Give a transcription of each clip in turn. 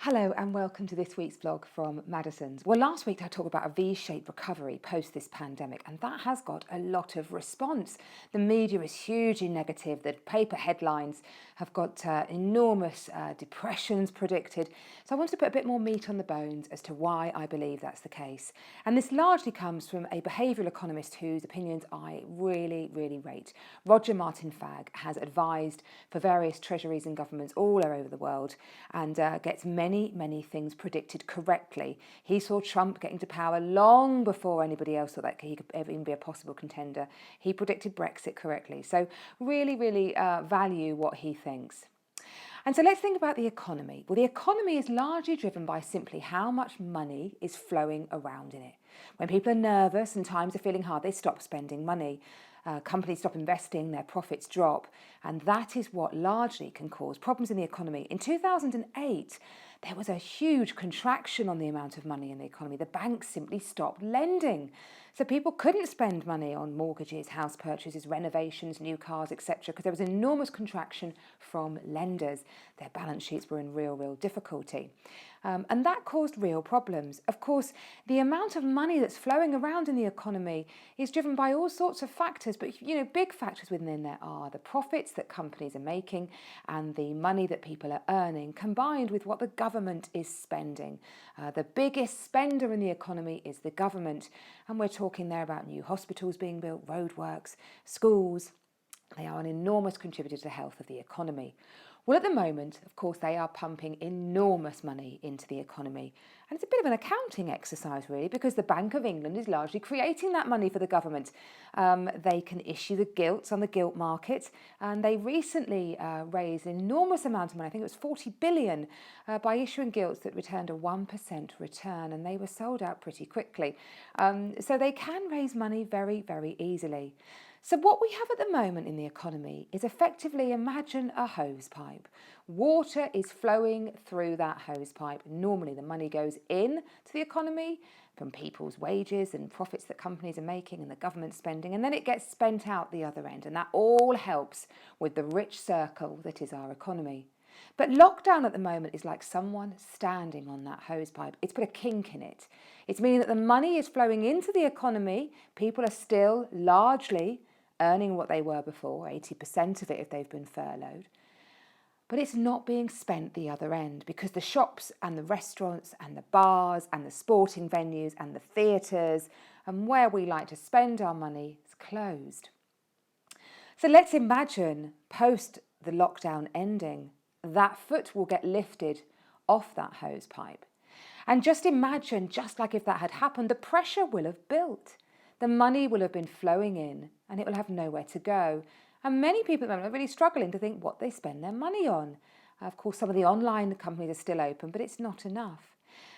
Hello and welcome to this week's vlog from Maddisons. Well, last week I talked about a V-shaped recovery post this pandemic, and that has got a lot of response. The media is hugely negative. The paper headlines have got enormous depressions predicted. So I wanted to put a bit more meat on the bones as to why I believe that's the case. And this largely comes from a behavioural economist whose opinions I really rate. Roger Martin-Fagg has advised for various treasuries and governments all over the world and gets many things predicted correctly. He saw Trump getting to power long before anybody else thought that he could ever even be a possible contender. He predicted Brexit correctly. So really value what he thinks. And so let's think about the economy. Well, the economy is largely driven by simply how much money is flowing around in it. When people are nervous and times are feeling hard, they stop spending money. Companies stop investing, their profits drop, and that is what largely can cause problems in the economy. In 2008, there was a huge contraction on the amount of money in the economy. The banks simply stopped lending. So people couldn't spend money on mortgages, house purchases, renovations, new cars, etc., because there was enormous contraction from lenders. Their balance sheets were in real difficulty. And that caused real problems. Of course, the amount of money that's flowing around in the economy is driven by all sorts of factors, but big factors within there are the profits that companies are making and the money that people are earning, combined with what the government is spending. The biggest spender in the economy is the government, and we're talking there about new hospitals being built, roadworks, schools. They are an enormous contributor to the health of the economy. Well, at the moment, of course, they are pumping enormous money into the economy. And it's a bit of an accounting exercise, really, because the Bank of England is largely creating that money for the government. They can issue the gilts on the gilt market, and they recently raised an enormous amount of money. I think it was 40 billion by issuing gilts that returned a 1% return, and they were sold out pretty quickly. So they can raise money very easily. So what we have at the moment in the economy is effectively, imagine a hose pipe. Water is flowing through that hose pipe. Normally the money goes in to the economy from people's wages and profits that companies are making and the government spending, and then it gets spent out the other end, and that all helps with the rich circle that is our economy. But lockdown at the moment is like someone standing on that hose pipe. It's put a kink in it. It's meaning that the money is flowing into the economy. People are still largely earning what they were before, 80% of it if they've been furloughed. But it's not being spent the other end because the shops and the restaurants and the bars and the sporting venues and the theatres and where we like to spend our money is closed. So let's imagine post the lockdown ending, that foot will get lifted off that hose pipe. And just imagine, just like if that had happened, the pressure will have built. The money will have been flowing in and it will have nowhere to go. And many people at the moment are really struggling to think what they spend their money on. Of course, some of the online companies are still open, but it's not enough.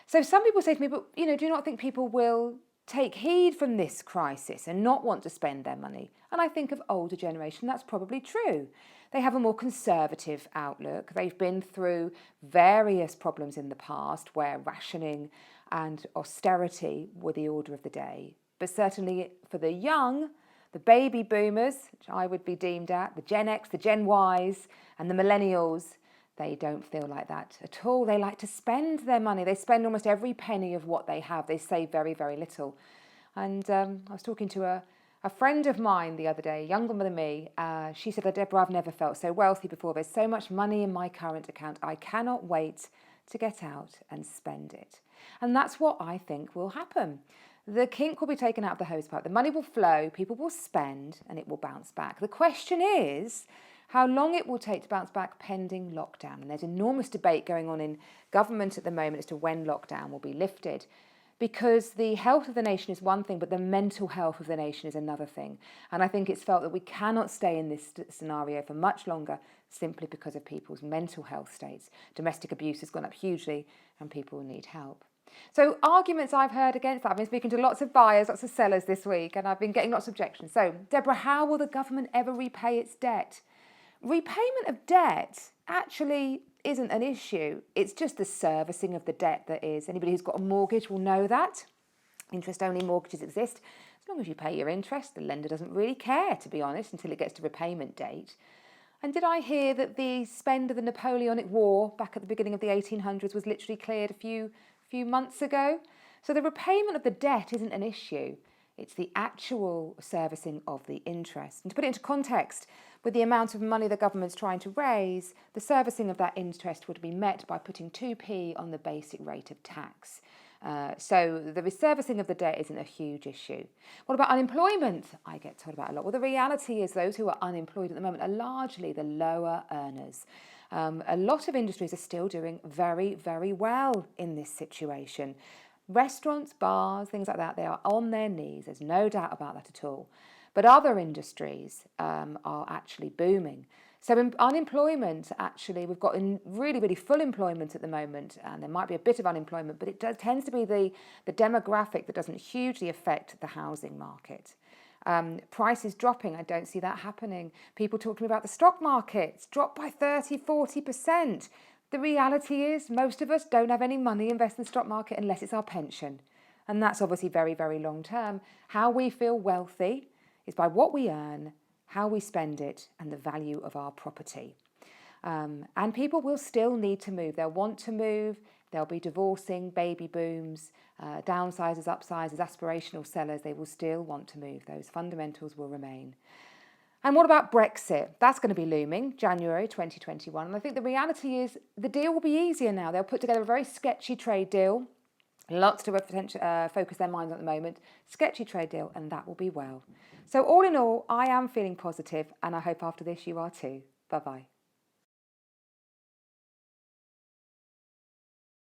So some people say to me, but do you not think people will take heed from this crisis and not want to spend their money? And I think of older generation, that's probably true. They have a more conservative outlook. They've been through various problems in the past where rationing and austerity were the order of the day. But certainly for the young, the baby boomers, which I would be deemed at, the Gen X, the Gen Ys and the millennials, they don't feel like that at all. They like to spend their money. They spend almost every penny of what they have. They save very little. And I was talking to a friend of mine the other day, younger than me. She said, Deborah, I've never felt so wealthy before. There's so much money in my current account. I cannot wait to get out and spend it. And that's what I think will happen. The kink will be taken out of the hose pipe. The money will flow, people will spend, and it will bounce back. The question is how long it will take to bounce back pending lockdown. And there's enormous debate going on in government at the moment as to when lockdown will be lifted. Because the health of the nation is one thing, but the mental health of the nation is another thing. And I think it's felt that we cannot stay in this scenario for much longer simply because of people's mental health states. Domestic abuse has gone up hugely and people need help. So arguments I've heard against that, I've been speaking to lots of buyers, lots of sellers this week, and I've been getting lots of objections. So, Deborah, how will the government ever repay its debt? Repayment of debt actually isn't an issue. It's just the servicing of the debt that is. Anybody who's got a mortgage will know that. Interest-only mortgages exist. As long as you pay your interest, the lender doesn't really care, to be honest, until it gets to repayment date. And did I hear that the spend of the Napoleonic War back at the beginning of the 1800s was literally cleared a few months ago? So the repayment of the debt isn't an issue. It's the actual servicing of the interest. And to put it into context, with the amount of money the government's trying to raise, the servicing of that interest would be met by putting 2p on the basic rate of tax. So the servicing of the debt isn't a huge issue. What about unemployment? I get told about a lot. Well, the reality is those who are unemployed at the moment are largely the lower earners. A lot of industries are still doing very, very well in this situation. Restaurants, bars, things like that, they are on their knees. There's no doubt about that at all. But other industries are actually booming. So unemployment, actually, we've got really, really full employment at the moment, and there might be a bit of unemployment, but it tends to be the demographic that doesn't hugely affect the housing market. Prices dropping, I don't see that happening. People talking about the stock market, it's dropped by 30-40%. The reality is most of us don't have any money invested in the stock market unless it's our pension. And that's obviously very, very long term. How we feel wealthy is by what we earn, how we spend it, and the value of our property. And people will still need to move. They'll want to move. They'll be divorcing, baby booms, downsizers, upsizers, aspirational sellers. They will still want to move. Those fundamentals will remain. And what about Brexit? That's going to be looming, January 2021. And I think the reality is the deal will be easier now. They'll put together a very sketchy trade deal. Lots to focus their minds on at the moment. Sketchy trade deal, and that will be well. So all in all, I am feeling positive, and I hope after this you are too. Bye-bye.